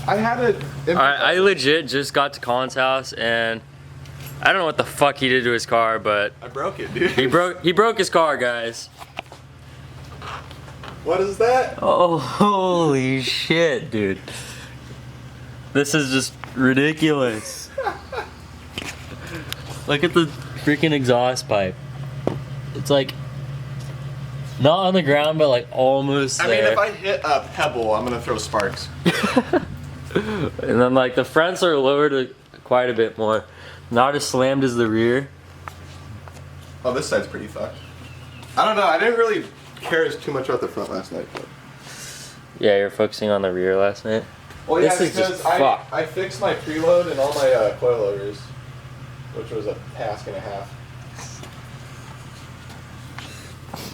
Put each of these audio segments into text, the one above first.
I had it. Alright, I legit just got to Colin's house and I don't know what the fuck he did to his car, but I broke it, dude. he broke his car, guys. What is that? Oh, holy shit, dude. This is just ridiculous. Look at the freaking exhaust pipe. It's like not on the ground, but like almost there. I mean, if I hit a pebble, I'm gonna throw sparks. And then like the fronts are lowered quite a bit more. Not as slammed as the rear. Oh, this side's pretty fucked. I don't know. I didn't really care too much about the front last night. But... Yeah, you're focusing on the rear last night. Well, yeah, this is because just fucked. I fixed my preload and all my coilovers, which was a task and a half.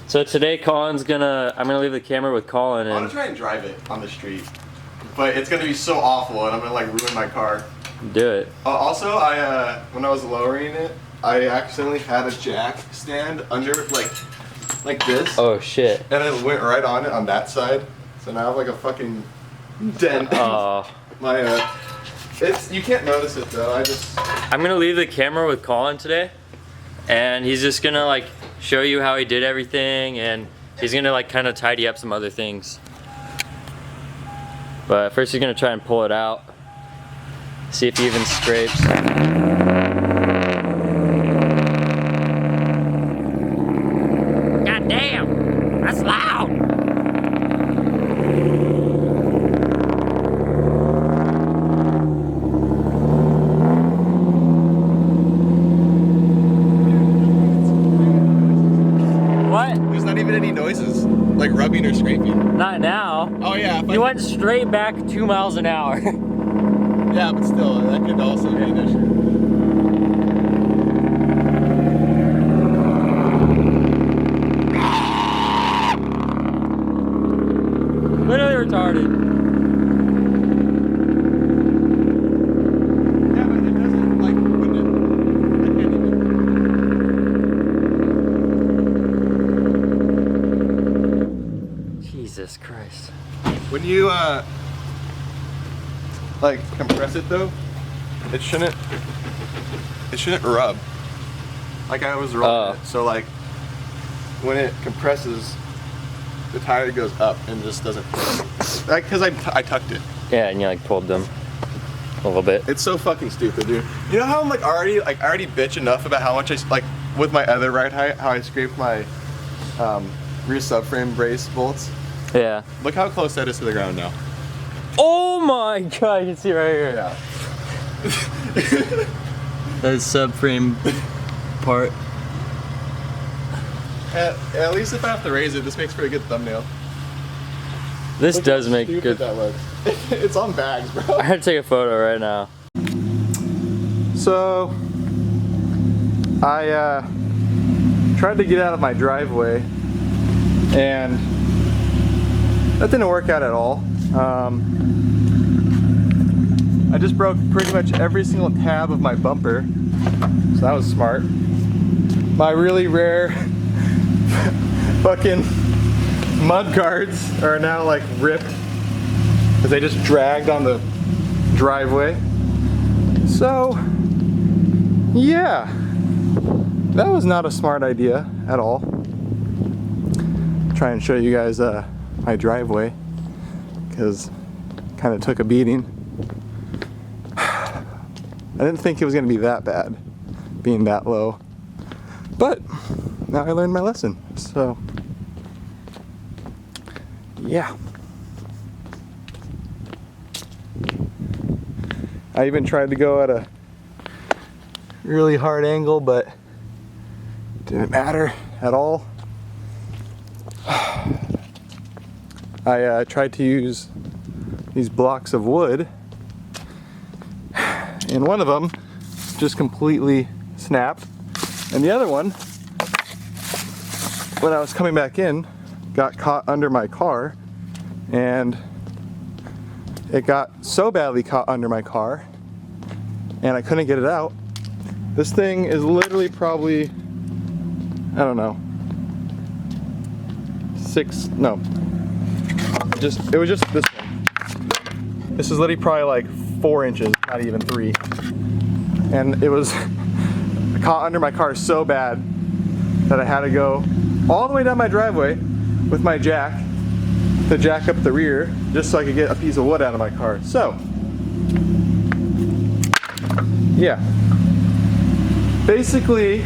So today I'm gonna leave the camera with Colin I'm and gonna try and drive it on the street, but it's gonna be so awful and I'm gonna like ruin my car. do it. Also, when I was lowering it, I accidentally had a jack stand under like this. Oh shit. And it went right on it on that side. So now I have like a fucking dent. Oh. You can't notice it though. I'm gonna leave the camera with Colin today, and he's just gonna like show you how he did everything, and he's gonna like kind of tidy up some other things. But first he's gonna try and pull it out, see if he even scrapes. God damn, that's loud. There's not even any noises, like rubbing or scraping. Not now. Oh yeah. You went straight back 2 miles an hour. Yeah, but still, that could also be an issue. Literally retarded. Yeah, but it doesn't, like, when I can't even... Jesus Christ. When you, like, compress it though, it shouldn't rub. Like I was rolling it, so like, when it compresses, the tire goes up and just doesn't, like, cause I tucked it. Yeah, and you like pulled them a little bit. It's so fucking stupid, dude. You know how I'm like I already bitch enough about how much like with my other ride height, how I scraped my rear subframe brace bolts. Yeah. Look how close that is to the ground now. Oh my god, you can see right here. Yeah. That subframe part. At least if I have to raise it, this makes for a good thumbnail. This Look does how make stupid good. That looks. It's on bags, bro. I had to take a photo right now. So I tried to get out of my driveway, and that didn't work out at all. I just broke pretty much every single tab of my bumper, so that was smart. My really rare fucking mud guards are now like ripped because they just dragged on the driveway. So yeah, that was not a smart idea at all. Try and show you guys my driveway, because kind of took a beating. I didn't think it was going to be that bad, being that low, but now I learned my lesson, so yeah. I even tried to go at a really hard angle, but it didn't matter at all. I tried to use these blocks of wood, and one of them just completely snapped, and the other one, when I was coming back in, got caught under my car, and it got so badly caught under my car and I couldn't get it out. This thing is literally probably, I don't know, it was just this one. This is literally probably like 4 inches, not even 3. And it was caught under my car so bad that I had to go all the way down my driveway with my jack to jack up the rear just so I could get a piece of wood out of my car. So, yeah. Basically,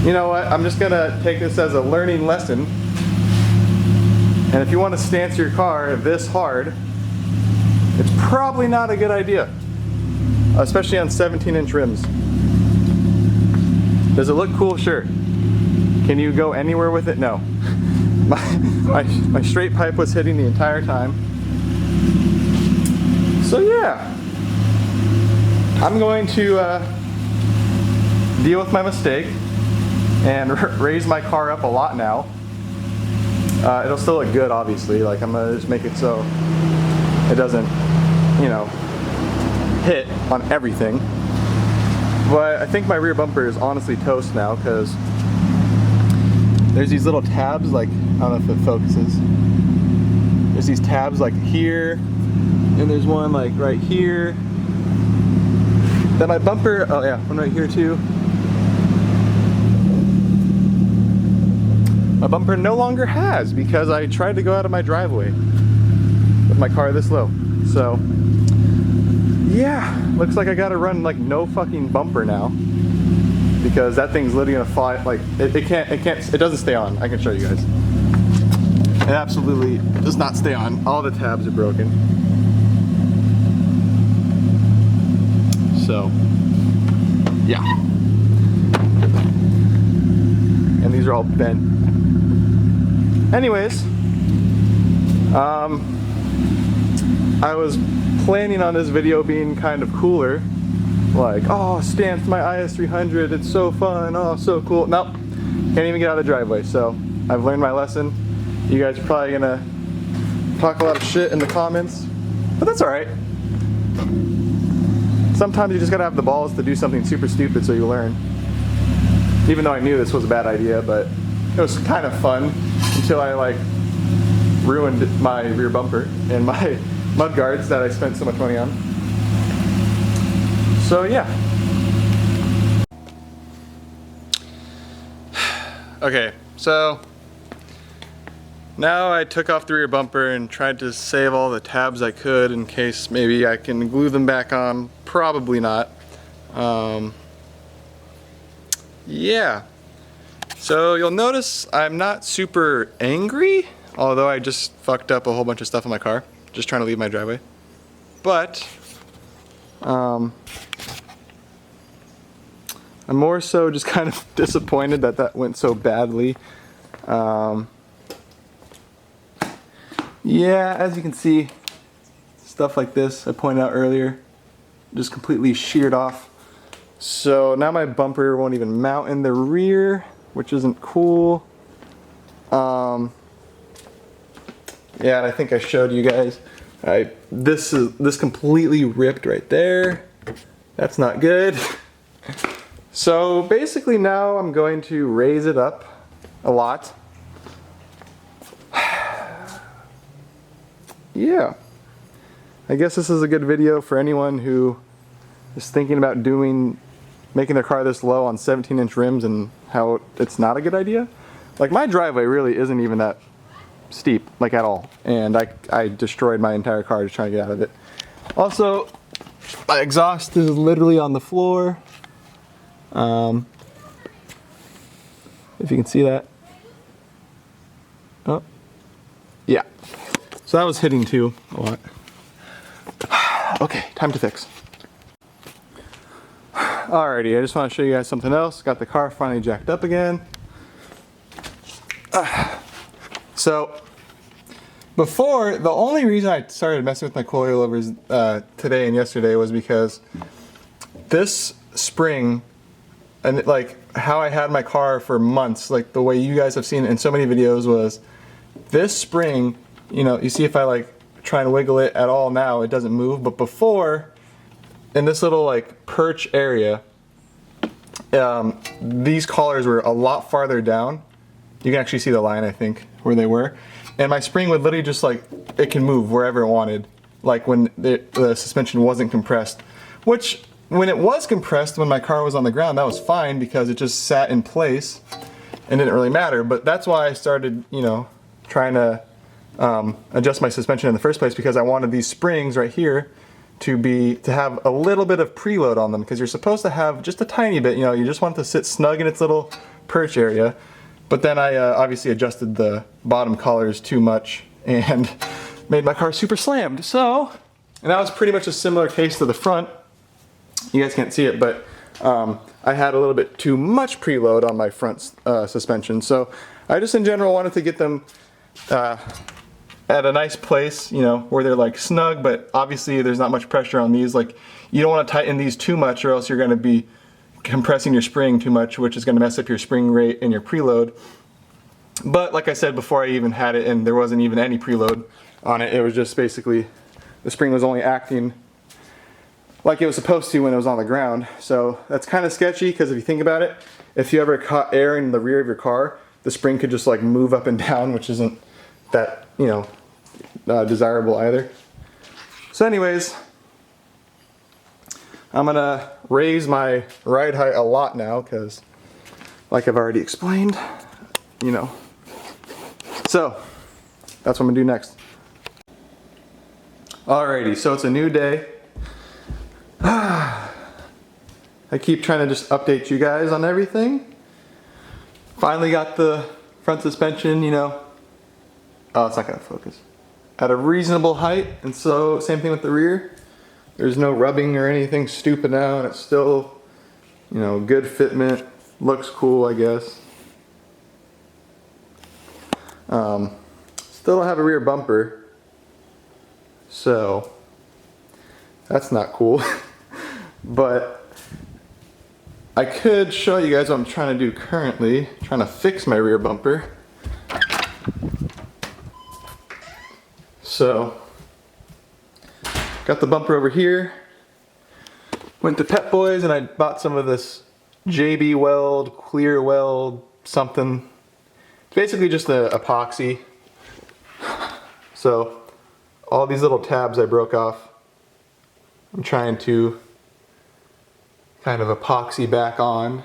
you know what, I'm just gonna take this as a learning lesson. And if you want to stance your car this hard, it's probably not a good idea, especially on 17-inch rims. Does it look cool? Sure. Can you go anywhere with it? No. My straight pipe was hitting the entire time. So yeah, I'm going to deal with my mistake and raise my car up a lot now. It'll still look good, obviously. Like, I'm gonna just make it so it doesn't, you know, hit on everything. But I think my rear bumper is honestly toast now, because there's these little tabs, like, I don't know if it focuses. There's these tabs like here, and there's one like right here. Then my bumper, oh yeah, one right here too. My bumper no longer has, because I tried to go out of my driveway with my car this low. So yeah, looks like I gotta run like no fucking bumper now, because that thing's literally gonna fly. Like it doesn't stay on. I can show you guys. It absolutely does not stay on. All the tabs are broken. So yeah, and these are all bent. Anyways, I was planning on this video being kind of cooler, like, oh, stance my IS300, it's so fun, oh, so cool. Nope, can't even get out of the driveway. So I've learned my lesson. You guys are probably gonna talk a lot of shit in the comments, but that's all right. Sometimes you just gotta have the balls to do something super stupid so you learn. Even though I knew this was a bad idea, but it was kind of fun until I like ruined my rear bumper and my mud guards that I spent so much money on. So yeah. Okay, so now I took off the rear bumper and tried to save all the tabs I could in case maybe I can glue them back on. Probably not. Yeah. So you'll notice I'm not super angry, although I just fucked up a whole bunch of stuff in my car, just trying to leave my driveway. But I'm more so just kind of disappointed that that went so badly. Yeah, as you can see, stuff like this I pointed out earlier, just completely sheared off. So now my bumper won't even mount in the rear, which isn't cool. Yeah, and I think I showed you guys. This completely ripped right there. That's not good. So basically now I'm going to raise it up a lot. Yeah. I guess this is a good video for anyone who is thinking about making their car this low on 17-inch rims and how it's not a good idea. Like, my driveway really isn't even that steep, like, at all. And I destroyed my entire car just trying to get out of it. Also, my exhaust is literally on the floor. If you can see that. Oh, yeah. So that was hitting too a lot. Okay, time to fix. Alrighty, I just want to show you guys something else. Got the car finally jacked up again. So before, the only reason I started messing with my coilovers today and yesterday was because this spring, and like how I had my car for months, like the way you guys have seen it in so many videos, was this spring, you know, you see if I like try and wiggle it at all now, it doesn't move. But before, in this little like perch area, these collars were a lot farther down. You can actually see the line, I think, where they were. And my spring would literally just like, it can move wherever it wanted. like when the suspension wasn't compressed, which when it was compressed when my car was on the ground, that was fine because it just sat in place and didn't really matter. But that's why I started, you know, trying to adjust my suspension in the first place, because I wanted these springs right here to have a little bit of preload on them, because you're supposed to have just a tiny bit, you know, you just want it to sit snug in its little perch area. But then I obviously adjusted the bottom collars too much and made my car super slammed. So, and that was pretty much a similar case to the front. You guys can't see it, but I had a little bit too much preload on my front suspension. So I just in general wanted to get them at a nice place, you know, where they're like snug, but obviously there's not much pressure on these. Like, you don't want to tighten these too much, or else you're going to be compressing your spring too much, which is going to mess up your spring rate and your preload. But like I said before, I even had it and there wasn't even any preload on it. It was just basically the spring was only acting like it was supposed to when it was on the ground. So that's kind of sketchy, because if you think about it, if you ever caught air in the rear of your car, the spring could just like move up and down, which isn't that, you know, desirable either. So anyways, I'm gonna raise my ride height a lot now, because like I've already explained, you know. So that's what I'm gonna do next. Alrighty, so it's a new day. I keep trying to just update you guys on everything. Finally got the front suspension, you know. Oh, it's not gonna focus. At a reasonable height, and so same thing with the rear. There's no rubbing or anything stupid now, and it's still, you know, good fitment. Looks cool, I guess. Still don't have a rear bumper, so that's not cool. But I could show you guys what I'm trying to do currently. Trying to fix my rear bumper. So, got the bumper over here. Went to Pep Boys and I bought some of this JB Weld, clear weld, something. It's basically just the epoxy. So, all these little tabs I broke off, I'm trying to kind of epoxy back on.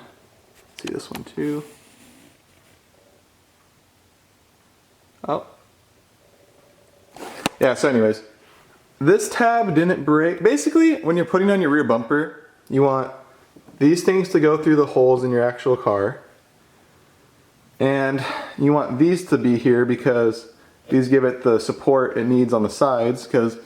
See this one too. Oh. Yeah, so anyways, this tab didn't break. Basically, when you're putting on your rear bumper, you want these things to go through the holes in your actual car. And you want these to be here because these give it the support it needs on the sides. Because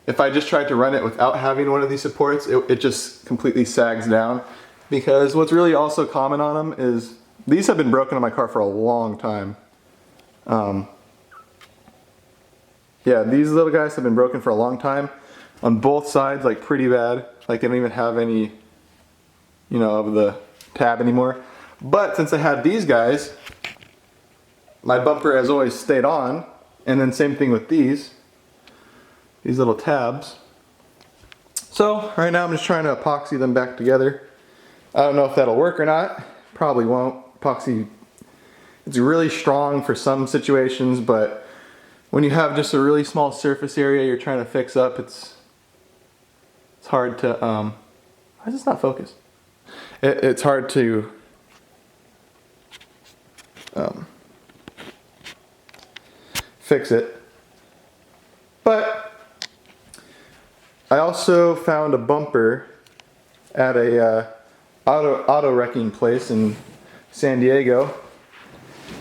if I just tried to run it without having one of these supports, it just completely sags down. Because what's really also common on them is, these have been broken on my car for a long time. Yeah, these little guys have been broken for a long time. On both sides, like pretty bad. Like they don't even have any, you know, of the tab anymore. But since I had these guys, my bumper has always stayed on. And then same thing with these little tabs. So right now I'm just trying to epoxy them back together. I don't know if that'll work or not. Probably won't. Epoxy, it's really strong for some situations, but when you have just a really small surface area you're trying to fix up, it's hard to, why does this not focus? It's hard to fix it. But I also found a bumper at a auto wrecking place in San Diego,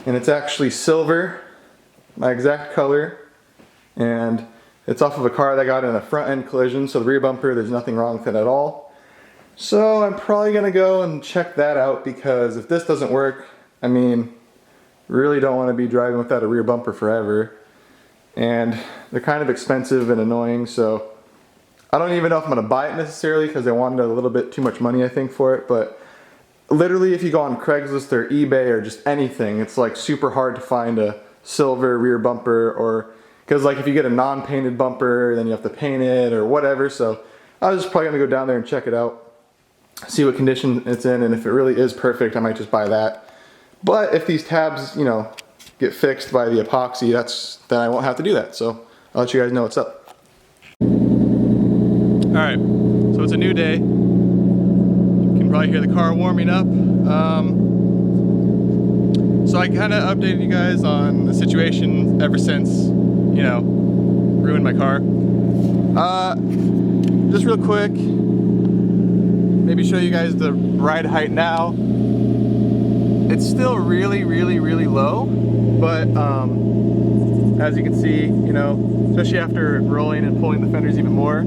and it's actually silver, my exact color, and it's off of a car that got in a front end collision, so the rear bumper, there's nothing wrong with it at all. So I'm probably gonna go and check that out, because if this doesn't work, I mean, really don't want to be driving without a rear bumper forever. And they're kind of expensive and annoying, so I don't even know if I'm gonna buy it necessarily, because I wanted a little bit too much money, I think, for it. But literally, if you go on Craigslist or eBay or just anything, it's like super hard to find a silver rear bumper, or because like if you get a non-painted bumper, then you have to paint it or whatever. So I was just probably gonna go down there and check it out, see what condition it's in, and if it really is perfect, I might just buy that. But if these tabs, you know, get fixed by the epoxy, then I won't have to do that. So I'll let you guys know what's up. Alright, so it's a new day. You can probably hear the car warming up. So I kind of updated you guys on the situation ever since, you know, ruined my car. Just real quick, maybe show you guys the ride height now. It's still really low, but as you can see, you know, especially after rolling and pulling the fenders even more,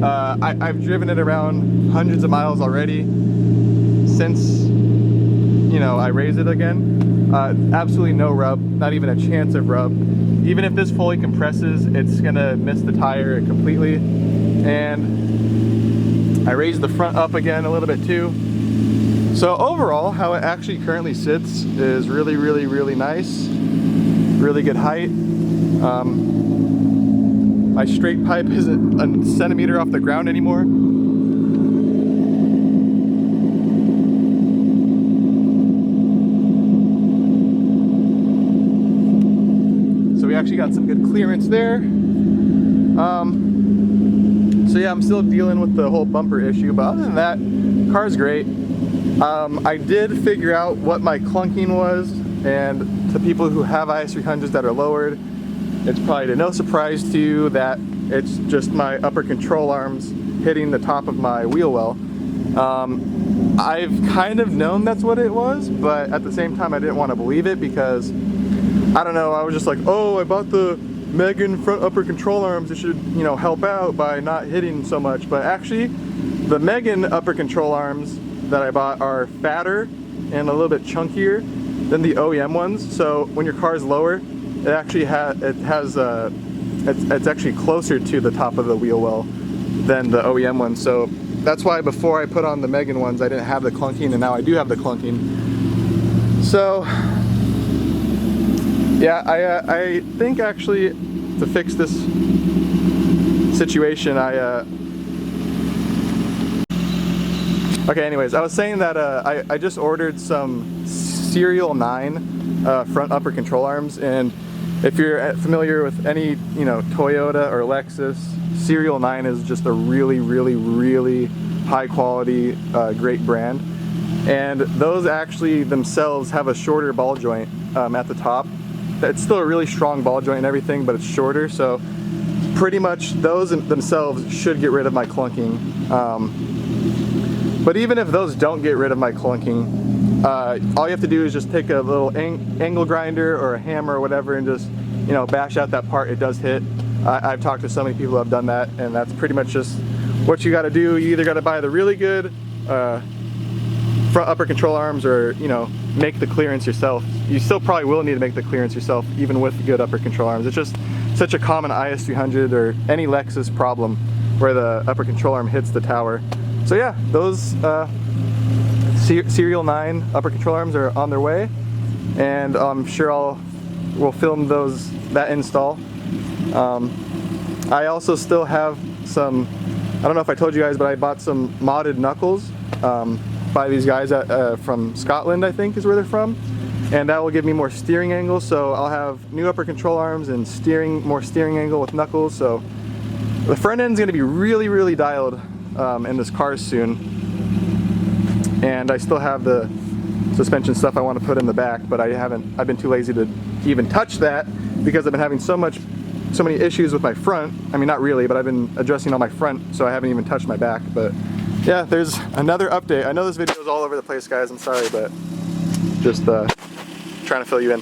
I've driven it around hundreds of miles already since, you know, I raised it again. Absolutely no rub, not even a chance of rub. Even if this fully compresses, it's gonna miss the tire completely. And I raised the front up again a little bit too. So overall, how it actually currently sits is really nice. Really good height. My straight pipe isn't a centimeter off the ground anymore. So we actually got some good clearance there. So yeah, I'm still dealing with the whole bumper issue, but other than that, car's great. I did figure out what my clunking was, and to people who have IS300s that are lowered, it's probably to no surprise to you that it's just my upper control arms hitting the top of my wheel well. I've kind of known that's what it was, but at the same time I didn't want to believe it because, I don't know, I was just like, oh, I bought the Megan front upper control arms, it should, you know, help out by not hitting so much. But actually, the Megan upper control arms that I bought are fatter and a little bit chunkier than the OEM ones. So when your car is lower, it actually it's actually closer to the top of the wheel well than the OEM ones. So that's why before I put on the Megan ones, I didn't have the clunking, and now I do have the clunking. So yeah, I think actually to fix this situation, okay, anyways, I was saying that I just ordered some Serial 9 front upper control arms, and if you're familiar with any, you know, Toyota or Lexus, Serial 9 is just a really high quality, great brand. And those actually themselves have a shorter ball joint at the top. It's still a really strong ball joint and everything, but it's shorter, so pretty much those themselves should get rid of my clunking. But even if those don't get rid of my clunking, all you have to do is just take a little angle grinder or a hammer or whatever and just, you know, bash out that part. It does hit. I've talked to so many people who have done that, and that's pretty much just what you got to do. You either got to buy the really good front upper control arms, or, you know, make the clearance yourself. You still probably will need to make the clearance yourself even with good upper control arms. It's just such a common IS300 or any Lexus problem where the upper control arm hits the tower. So yeah, those Serial 9 upper control arms are on their way, and I'm sure we'll film that install. I also still have some, I don't know if I told you guys, but I bought some modded knuckles by these guys from Scotland, I think is where they're from, and that will give me more steering angle. So I'll have new upper control arms and more steering angle with knuckles. So the front end's gonna be really dialed in this car soon. And I still have the suspension stuff I want to put in the back, but I've been too lazy to even touch that because I've been having so many issues with my front. I mean, not really, but I've been addressing all my front, so I haven't even touched my back. But yeah, there's another update. I know this video is all over the place, guys, I'm sorry, but just trying to fill you in.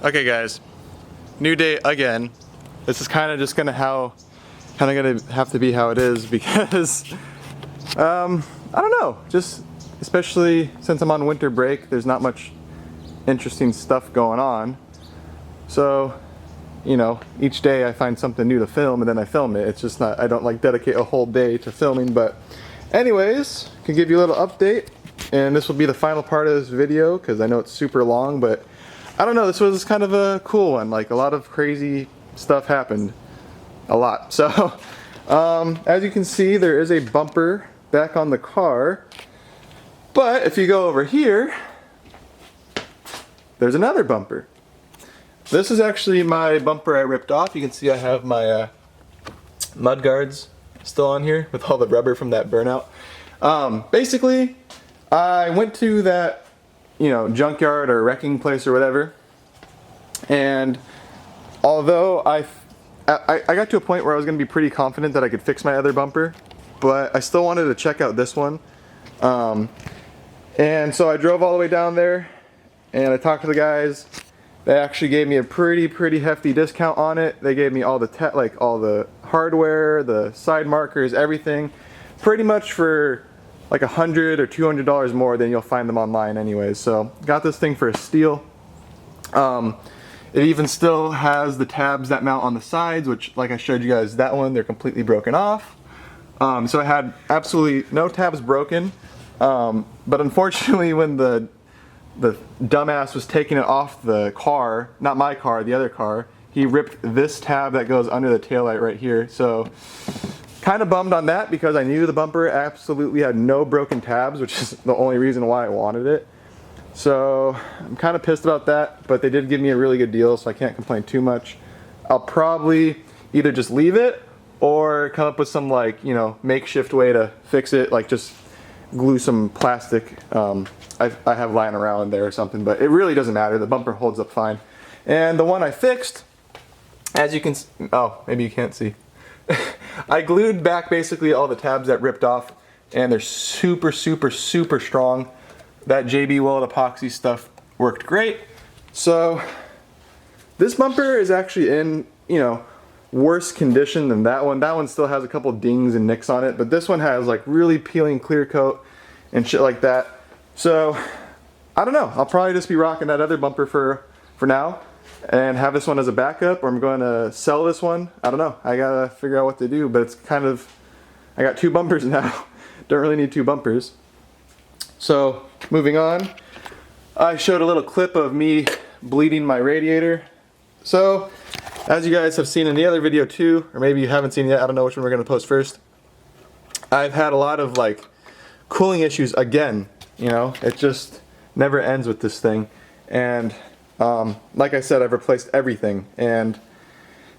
Okay guys, new day again. This is kind of just gonna have to be how it is because I don't know, just especially since I'm on winter break, there's not much interesting stuff going on. So, you know, each day I find something new to film and then I film it. It's just not, I don't like dedicate a whole day to filming, but anyways, can give you a little update, and this will be the final part of this video because I know it's super long, but I don't know, this was kind of a cool one. Like, a lot of crazy stuff happened. A lot. So, as you can see, there is a bumper back on the car, but if you go over here, there's another bumper. This is actually my bumper I ripped off. You can see I have my mud guards still on here with all the rubber from that burnout. Basically, I went to that, you know, junkyard or wrecking place or whatever, and although I got to a point where I was going to be pretty confident that I could fix my other bumper, but I still wanted to check out this one. And so I drove all the way down there and I talked to the guys. They actually gave me a pretty hefty discount on it. They gave me all the all the hardware, the side markers, everything, pretty much for like $100 or $200 more than you'll find them online anyways. So got this thing for a steal. It even still has the tabs that mount on the sides, which, like I showed you guys that one, they're completely broken off. So I had absolutely no tabs broken. But unfortunately, when the dumbass was taking it off the car, not my car, the other car, he ripped this tab that goes under the taillight right here. So kind of bummed on that because I knew the bumper absolutely had no broken tabs, which is the only reason why I wanted it. So I'm kind of pissed about that, but they did give me a really good deal, so I can't complain too much. I'll probably either just leave it or come up with some, like, you know, makeshift way to fix it, like just glue some plastic I have lying around there or something, but it really doesn't matter. The bumper holds up fine. And the one I fixed, as you can oh, maybe you can't see. I glued back basically all the tabs that ripped off, and they're super strong. That JB Weld epoxy stuff worked great. So this bumper is actually in, you know, worse condition than that one. That one still has a couple dings and nicks on it, but this one has like really peeling clear coat and shit like that. So I don't know, I'll probably just be rocking that other bumper for now and have this one as a backup, or I'm going to sell this one. I don't know, I gotta figure out what to do, but it's kind of, I got two bumpers now. Don't really need two bumpers. So moving on, I showed a little clip of me bleeding my radiator. So as you guys have seen in the other video too, or maybe you haven't seen yet, I don't know which one we're going to post first, I've had a lot of like cooling issues again. You know, it just never ends with this thing. And like I said, I've replaced everything and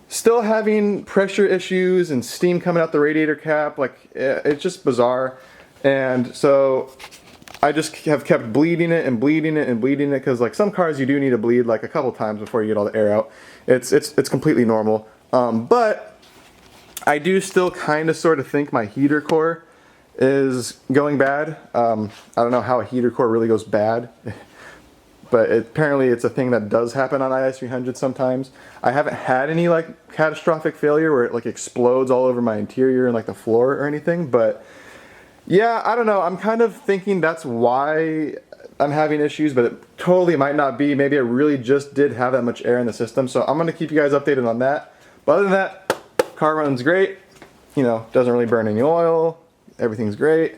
still having pressure issues and steam coming out the radiator cap. Like, it's just bizarre. And so I just have kept bleeding it and bleeding it and bleeding it, because like some cars you do need to bleed like a couple times before you get all the air out. It's completely normal. But I do still kind of sort of think my heater core is going bad. I don't know how a heater core really goes bad, but apparently it's a thing that does happen on IS300 sometimes. I haven't had any like catastrophic failure where it like explodes all over my interior and like the floor or anything, but yeah, I don't know. I'm kind of thinking that's why I'm having issues, but it totally might not be. Maybe I really just did have that much air in the system, so I'm going to keep you guys updated on that. But other than that, car runs great. You know, doesn't really burn any oil. Everything's great.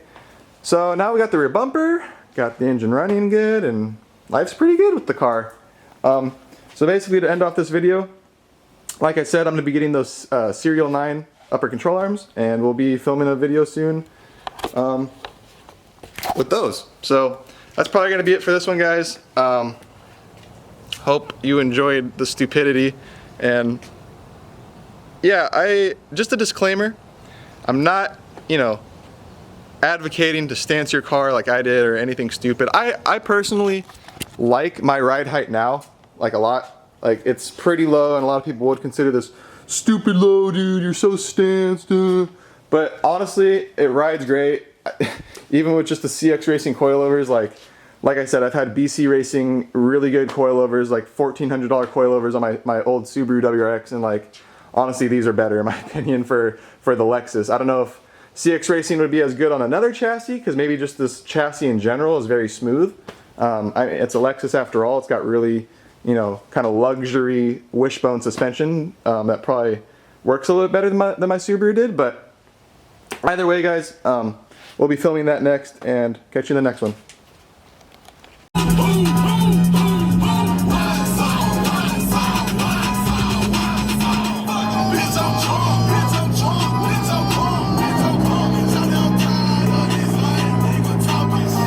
So now we got the rear bumper, got the engine running good, and life's pretty good with the car. So basically, to end off this video, like I said, I'm going to be getting those Serial 9 upper control arms, and we'll be filming a video soon with those. So that's probably going to be it for this one, guys. Hope you enjoyed the stupidity, and yeah, just a disclaimer, I'm not, you know, advocating to stance your car like I did or anything stupid. I personally like my ride height now, like a lot. Like, it's pretty low, and a lot of people would consider this stupid low, dude, you're so stanced. But honestly, it rides great. Even with just the CX Racing coilovers, like I said, I've had BC Racing really good coilovers, like $1,400 coilovers on my old Subaru WRX, and like honestly, these are better in my opinion for the Lexus. I don't know if CX Racing would be as good on another chassis, because maybe just this chassis in general is very smooth. It's a Lexus after all. It's got really, you know, kind of luxury wishbone suspension that probably works a little bit better than my Subaru did. But either way, guys, we'll be filming that next, and catch you in the next one.